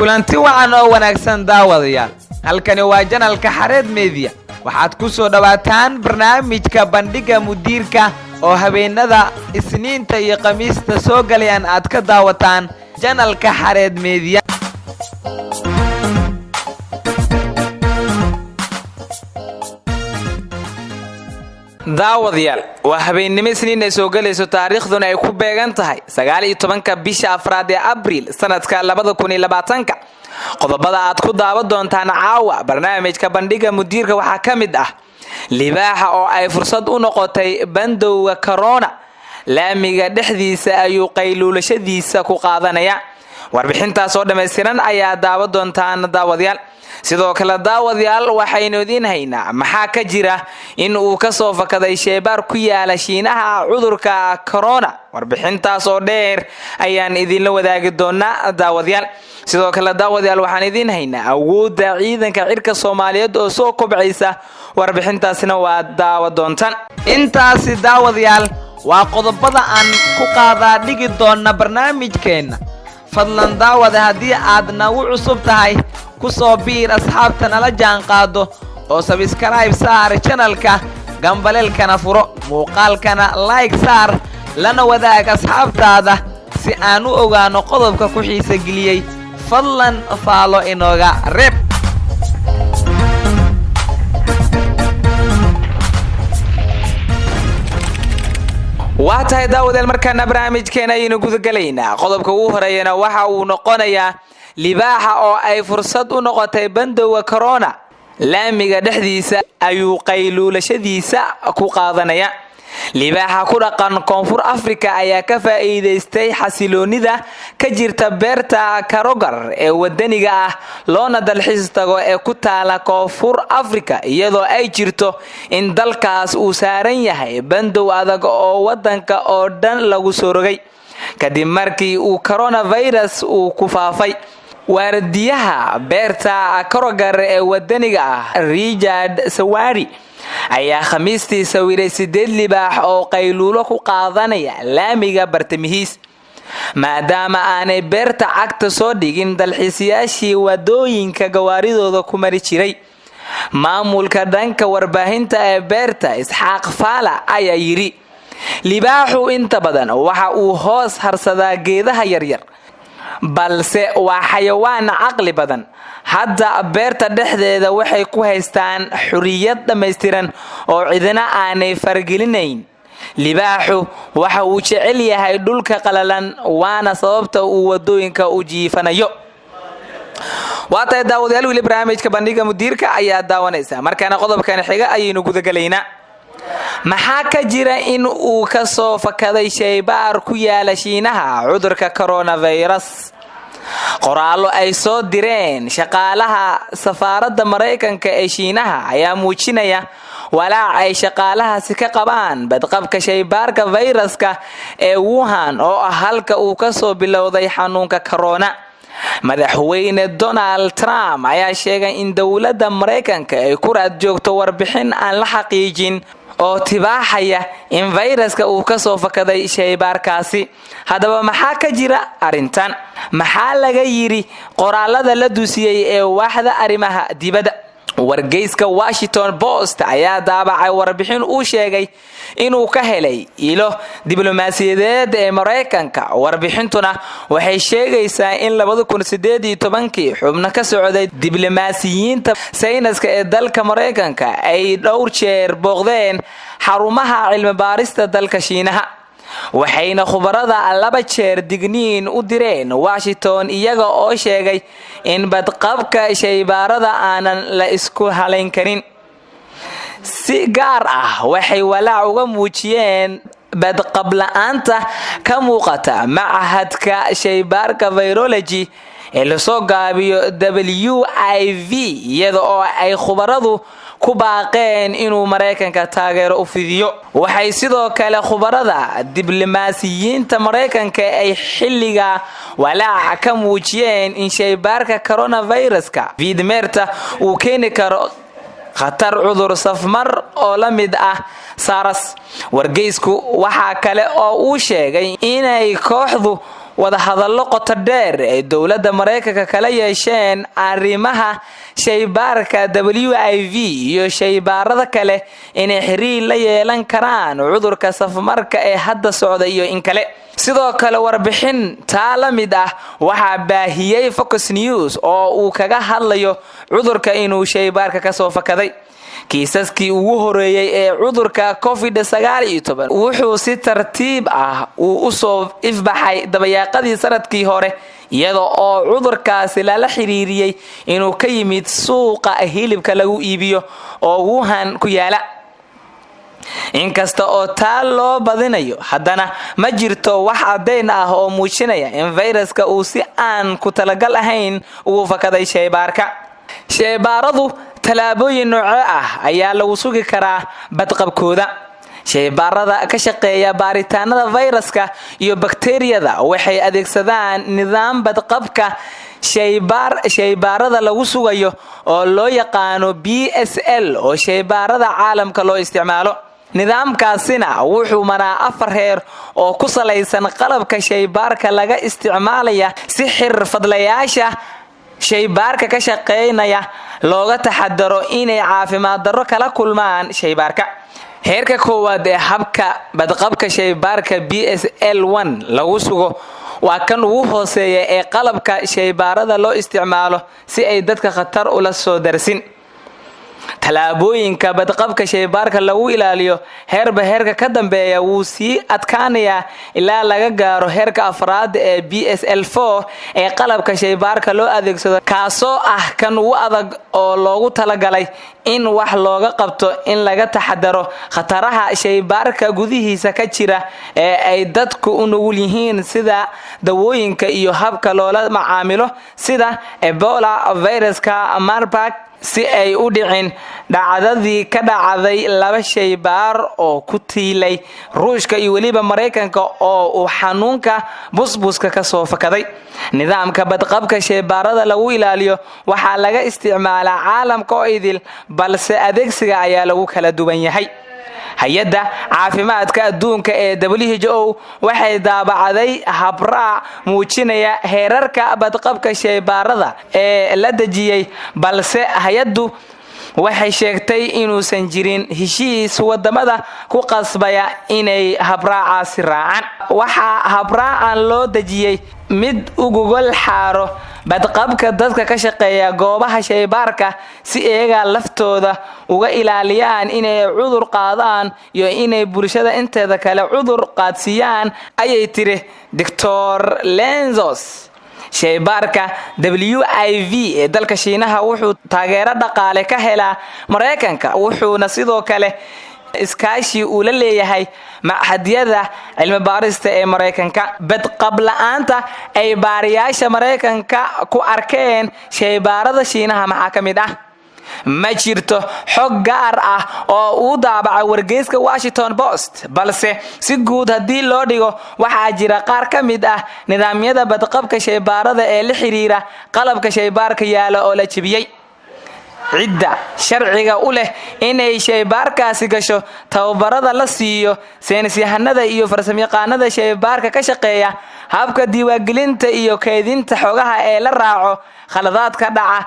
kulanti wacan oo wanaagsan daawadayaal halkani waa janalka Xareed Media waxaad ku soo dhawaataan barnaamijka bandhiga mudiirka oo habeenada Isniinta iyo Khamiista soo galayaan aad ka daawataan janalka Xareed Media daawadayaal waa habeenimo Isniin ay soo galayso taariikhduna ay ku beegan tahay 19 bisha Afraad ee Abriil sanadka 2020 qodobada aad ku daawan doontaan caawa barnaamijka bandhiga mudiirka waxaa kamid ah libaaxa oo ay fursad u noqotay bandowga corona laamiga dhexdiisa ayuu qayluulashadiisa ku qaadanaya warbixintaas oo dhameystiran ayaa daawan doontaan daawadayaal sidoo kale daawadayaal waxaynu idin haynaa maxaa ka jira in uu ka soo fakaday sheebaar ku yaala Shiinaha cudurka corona warbixintaas oo dheer ayaan idin la wadaagi doonaa daawadayaal sidoo kale daawadayaal waxaan idin haynaa awoodda ciidanka cirka Soomaaliyeed oo soo kobcaysa warbixintaasna waa daawa doontaan intaasi daawadayaal waa qodobada aan ku qaadaa dhigi doona barnaamijkeena fadlan daawada haddii aad nagu cusub tahay ku soo biir asxaabta nala jaan qaado oo subscribe saar channelka gambaleelkana furo muuqaalkana like saar lana wadaag asxaabtaada si aan u ogaano qodobka ku xiisa geliyay fadlan follow inooga reeb waatahay daawadayaal markaana barnaamijkeena ayaynu guda galaynaa qodobka ugu horeeyana waxa uu noqonayaa libaaxa oo ay fursad u noqotay bandowga corona laamiga dhexdiisa ayuu qayluulashadiisa ku qaadanaya libaaxa ku dhaqan Koonfur Afrika ayaa ka faa'iideystay xasiloonida ka jirta beerta Karogar ee wadaniga ah loona dalxiis tago ee ku taala Koonfur Afrika iyadoo ay jirto in dalkaas uu saaran yahay bandow adag oo wadanka oo dhan lagu soo rogay kadib markii uu coronavirus uu ku faafay waardiyaha beerta Karogar ee wadaniga ah Richard Sawari ayaa Khamiistii sawiray 8 libaax oo qayluulo ku qaadanaya laamiga bartamihiis maadaama aanay beerta cagta soo dhigin dalxiisayaashii wadooyinka gawaaridooda ku mari jiray maamulka dhanka warbaahinta ee beerta Isxaaq Faala ayaa yiri libaaxu inta badan waxa uu hoos harsadaa geedaha yaryar balse waa xayawaan caqli badan hadda beerta dhexdeeda waxay ku haystaan xuriyad dhameystiran oo cidina aanay fargelinayn libaaxu waxa uu jecel yahay dhulka qalalan waana sababta uu wadooyinka u jiifanayo waata daawadayaal wili barnaamijka bandhiga mudiirka ayaa daawanaysa markaana qodobkan xiga ayaynu guda galaynaa maxaa ka jira in uu ka soo fakaday sheybaar ku yaala Shiinaha cudurka coronavirus qoraallo ay soo direen shaqaalaha safaaradda Mareykanka ee Shiinaha ayaa muujinaya walaac ay shaqaalahaasi ka qabaan badqabka sheybaarka viruska ee Wuhan oo ah halka uu ka soo bilowday xanuunka corona madaxweyne Donald Trump ayaa sheegay in dawladda Mareykanka ay ku raad joogto warbixin aan la xaqiijin oo tibaaxaya in viruska uu ka soo fakaday sheybaarkaasi hadaba maxaa ka jira arintan maxaa laga yiri qoraalada la dusiyay ee waaxda arrimaha dibadda wargeyska Washington Post ayaa daabacay warbixin uu sheegay inuu ka helay ilo diblomaasiyadeed ee Mareykanka warbixintuna waxay sheegaysaa in 2018 xubno ka socday diblomaasiyiinta sayniska ee dalka Mareykanka ay dhowr jeer booqdeen xarumaha cilmi baarista dalka Shiinaha waxayna khubarada 2 jeer digniin u direen Washington iyaga oo sheegay in badqabka sheybaarada aanan la isku halayn karin si gaar ah waxay walaac uga muujiyeen badqab la'aanta ka muuqata machadka sheybaarka virology ee la soo gaabiyo WIV iyada oo ay khubaradu ku baaqeen inuu Mareykanka taageero u fidiyo waxay sidoo kale khubarada diblomaasiyiinta Mareykanka ay xilliga walaac ka muujiyeen in sheybaarka coronaviruska vidmeerta uu keeni karo khatar cudur safmar oo la mid ah SARS wargeysku waxa kale oo uu sheegay inay kooxdu wadahadallo qoto dheer ay dowladda Mareykanka kala yeesheen arrimaha shaybaarka WIV iyo shaybaarada kale inay xiriir la yeelan karaan cudurka safmarka ee hadda socda iyo in kale. sidoo kale warbixin taa la mid ah waxaa baahiyay Fox News oo uu kaga hadlayo cudurka inuu shaybaarka ka soo fakaday. kiisaskii ugu horeeyay ee cudurka COVID-19 wuxuu si tartiib ah u soo ifbaxay dabayaaqadii sanadkii hore iyada oo cudurkaasi lala xiriiriyay inuu ka yimid suuqa hilibka lagu iibiyo oo Wuhan ku yaala. inkasta oo taa loo badinayo haddana ma jirto wax caddayn ah oo muujinaya in fayraska uu si aan ku talagal ahayn ugu fakaday shaybaarka. shaybaaradu talaabooyin nooc ah ayaa lagu sugi karaa badqabkooda. shaybaarada ka shaqeeya baaritaanada fayraska iyo bakteeriyada waxay adeegsadaan nidaam badqabka shaybaarada lagu sugayo oo loo yaqaano BSL oo shaybaarada caalamka loo isticmaalo. nidaamkaasina wuxuu maraa 4 heer oo ku salaysan qalabka shaybaarka laga isticmaalaya si xirfadlayaasha shaybaarka ka shaqeynaya looga taxadaro inay caafimaad darro kala kulmaan shaybaarka. heerka koowaad ee habka badqabka shaybaarka BSL1 lagu sugo waa kan ugu hooseeya ee qalabka shaybaarada loo isticmaalo si ay dadka khatar ula soo darsin. talaabooyinka badqabka shaybaarka lagu ilaaliyo heerba heerka ka dambeeya wuu sii adkaanayaa ilaa laga gaaro heerka afraad ee BSL4 ee qalabka shaybaarka loo adeegsado kaasoo ah kan ugu adag oo loogu talagalay in wax looga qabto in laga taxadaro khataraha shaybaarka gudihiisa ka jira ee ay dadku u nugul yihiin sida dawooyinka iyo habka loola macaamilo sida Ebola viruska Marburg si ay u dhicin dhacdadii ka dhacday 2 shaybaar oo ku tiilay Ruushka iyo waliba Mareykanka oo uu xanuunka busbuska ka soo fakaday. nidaamka badqabka shaybaarada lagu ilaaliyo waxaa laga isticmaalaa caalamka oo idil balse adeegsiga ayaa lagu kala duwan yahay. hay'adda caafimaadka adduunka ee WHO waxay daabacday habraac muujinaya heerarka badqabka shaybaarada ee la dejiyay balse hay'addu waxay sheegtay inuusan jirin heshiis wadamada ku qasbaya inay habraacaasi raacaan. waxaa habraacan loo dejiyay mid u gogol xaaro badqabka dadka ka shaqeeya goobaha shaybaarka si iyaga laftooda uga ilaaliyaan inay cudur qaadaan iyo inay bulshada inteeda kale cudur qaadsiiyaan ayay tiri Dr. Lenzos. shaybaarka WIV ee dalka Shiinaha wuxuu taageero dhaqaale ka helaa Mareykanka wuxuuna sidoo kale iskaashi uu la leeyahay maxadiyada cilmi baarista ee Mareykanka. badqab la'aanta ay baariyaasha Mareykanka ku arkeen shaybaarada Shiinaha maxaa ka mid ah? ma jirto xog gaar ah oo uu daabacay wargeyska Washington Post balse si guud hadii loo dhigo waxaa jira qaar ka mid ah nidaamyada badqabka shaybaarada ee la xiriira qalabka shaybaarka yaala oo la jibiyay. cidda sharciga u leh inay shaybaarkaasi gasho tababarada la siiyo saynisyahanada iyo farsamayaqaanada shaybaarka ka shaqeeya habka diiwaangelinta iyo kaydinta xogaha ee la raaco khaladaadka dhaca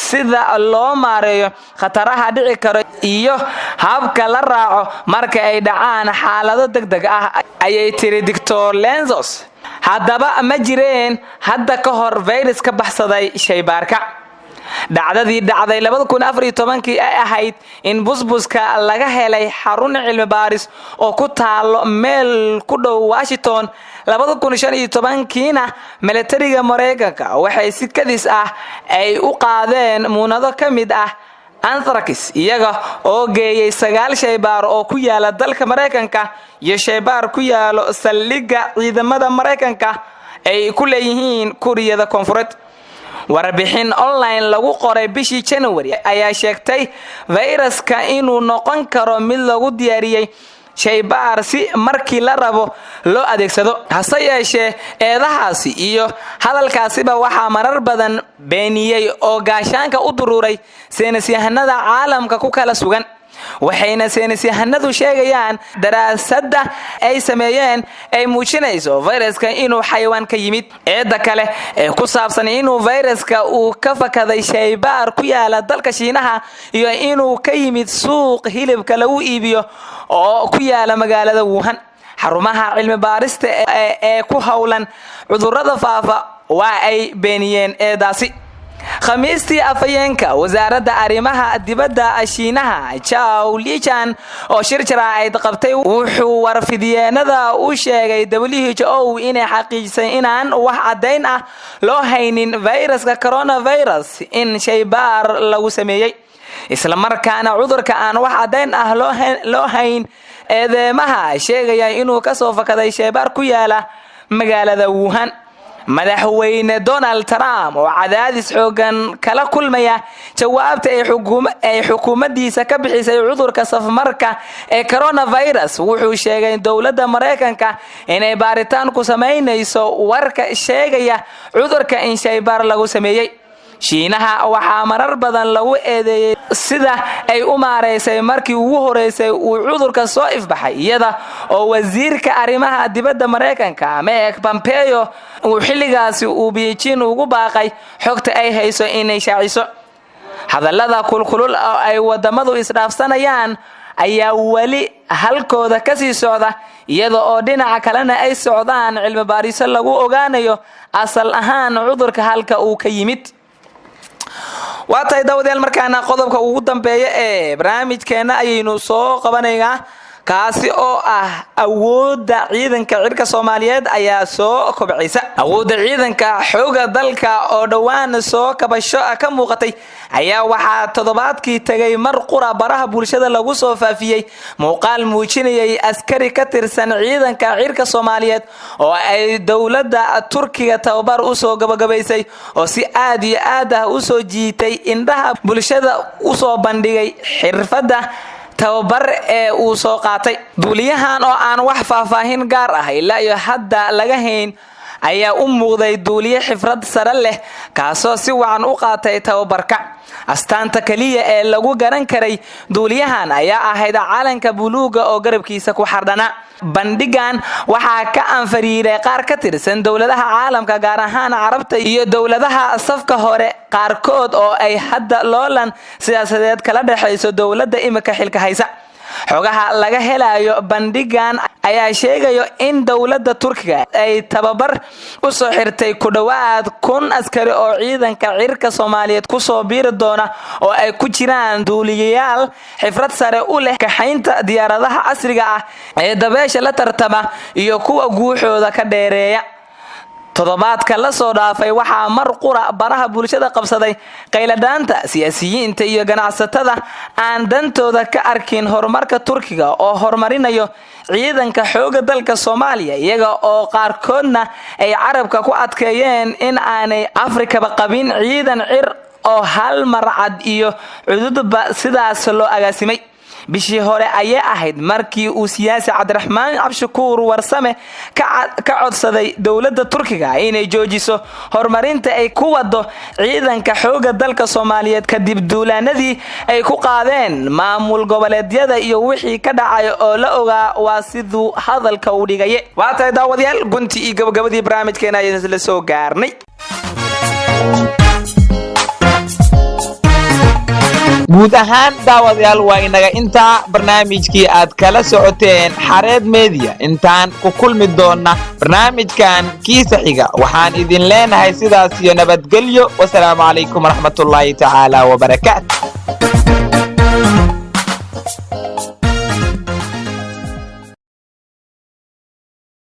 sida loo maareeyo khataraha dhici karo iyo habka la raaco marka ay dhacaan xaalado degdeg ah ayay tiri Dr. Lenzos. haddaba ma jireen hadda ka hor virus ka baxsaday shaybaarka. dhacdadii dhacday 2014 ay ahayd in busbuska laga helay xarun cilmi baaris oo ku taalo meel ku dhow Washington. 2015kiina militariga Mareykanka waxay si kadis ah ay u qaadeen muunado ka mid ah anthrax iyaga oo geeyay 9 shaybaar oo ku yaala dalka Mareykanka iyo shaybaar ku yaalo saldhigga ciidamada Mareykanka ay ku leeyihiin Kuuriyada Koonfureed. warbixin online lagu qoray bishii January ayaa sheegtay fayraska inuu noqon karo mid lagu diyaariyay shaybaar si markii la rabo loo adeegsado. hase yeeshee eedahaasi iyo hadalkaasiba waxaa marar badan beeniyay oo gaashaanka u duruuray saynisyahanada caalamka ku kala sugan. waxayna saynisyahanadu sheegayaan daraasadda ay sameeyeen ay muujinayso fayraska inuu xayawaan ka yimid. eedda kale ee ku saabsan inuu fayraska uu ka fakaday shaybaar ku yaala dalka Shiinaha iyo inuu ka yimid suuq hilibka lagu iibiyo oo ku yaala magaalada Wuhan. xarumaha cilmi baarista ee ku hawlan cudurrada faafa waa ay beeniyeen eedaasi. khamiistii afayeenka wasaaradda arrimaha dibadda Shiinaha Zhao Lijian oo shir jaraa'id qabtay wuxuu warfidiyeenada u sheegay WHO inay xaqiijisay inaan wax caddayn ah loo haynin fayraska coronavirus in shaybaar lagu sameeyay, isla markaana cudurka aan wax caddayn ah loo hayn eedeymaha sheegaya inuu ka soo fakaday shaybaar ku yaala magaalada Wuhan. madaxweyne Donald Trump oo cadaadis xoogan kala kulmaya jawaabta ay xukuumaddiisa ka bixisay cudurka safmarka ee coronavirus wuxuu sheegay dowladda Mareykanka inay baaritaan ku sameynayso warka sheegaya cudurka in shaybaar lagu sameeyay. Shiinaha waxaa marar badan lagu eedeeyay sida ay u maareysay markii ugu horeysay uu cudurka soo ifbaxay, iyada oo wasiirka arrimaha dibadda Mareykanka Mike Pompeo uu xilligaasi uu Beijing ugu baaqay xogta ay hayso inay shaaciso. hadallada kulkulul oo ay wadamadu isdhaafsanayaan ayaa wali halkooda ka sii socda, iyada oo dhinaca kalena ay socdaan cilmi baariso lagu ogaanayo asal ahaan cudurka halka uu ka yimid. waatay daawadayaal markaana qodobka ugu dambeeya ee barnaamijkeena ayaynu soo qabanaynaa, kaasi oo ah awoodda ciidanka cirka Soomaaliyeed ayaa soo kobcaysa. awoodda ciidanka xooga dalka oo dhawaan soo kabasho ka muuqatay ayaa waxaa toddobaadkii tagay mar qura baraha bulshada lagu soo faafiyay muuqaal muujinayay askari ka tirsan ciidanka cirka Soomaaliyeed oo ay dowladda Turkiga tababar u soo gabagabaysay oo si aad iyo aad ah u soo jiitay indhaha bulshada u soo bandhigay xirfadda tababar ee uu soo qaatay. duuliyahan oo aan wax faahfaahin gaar ah ilaa iyo hadda laga hayn ayaa u muuqday duuliye xifrad sare leh kaasoo si wacan u qaatay tababarka. astaanta kaliya ee lagu garan karay duuliyahan ayaa ahayd calanka buluuga oo garabkiisa ku xardhana. bandhigan waxaa ka anfariiray qaar ka tirsan dowladaha caalamka gaar ahaan Carabta iyo dowladaha safka hore qaarkood oo ay hadda loolan siyaasadeed kala dhaxayso dowladda imika xilka haysa. xogaha laga helayo bandhigan ayaa sheegayo in dowladda Turkiga ay tababar u soo xirtay ku dhawaad 1,000 askari oo ciidanka cirka Soomaaliyeed ku soo biiri doona oo ay ku jiraan duuliyayaal xifrad sare u leh kaxaynta diyaaradaha casriga ah ee dabeesha la tartama iyo kuwa guuxooda ka dheereeya. toddobaadka la soo dhaafay waxaa mar qura baraha bulshada qabsaday qayladaanta siyaasiyiinta iyo ganacsatada aan dantooda ka arkin horumarka Turkiga oo horumarinayo ciidanka xooga dalka Soomaaliya, iyaga oo qaarkoodna ay carabka ku adkeeyeen in aanay Afrikaba qabin ciidan cir oo hal mar cad iyo cududba sidaas loo agaasimay. bishii hore ayay ahayd markii uu siyaasi Cabdiraxmaan Cabshakuur Warsame ka codsaday dowladda Turkiga inay joojiso horumarinta ay ku wado ciidanka xooga dalka Soomaaliyeed kadib duulaanadii ay ku qaadeen maamul goboleedyada iyo wixii ka dhacay oo la ogaa waa siduu hadalka u dhigay. waatay daawadayaal gunti iyo gabagabadii barnaamijkeena ayaan la soo gaarnay. guud ahaan daawadayaal waa inaga intaa barnaamijkii aad kala socoteen Xareed Media. intaan ku kulmi doona barnaamijkan kiisa xiga waxaan idin leenahay sidaas iyo nabadgelyo. wassalaamu calaykum waraxmatullaahi tacaala wabarakaatu.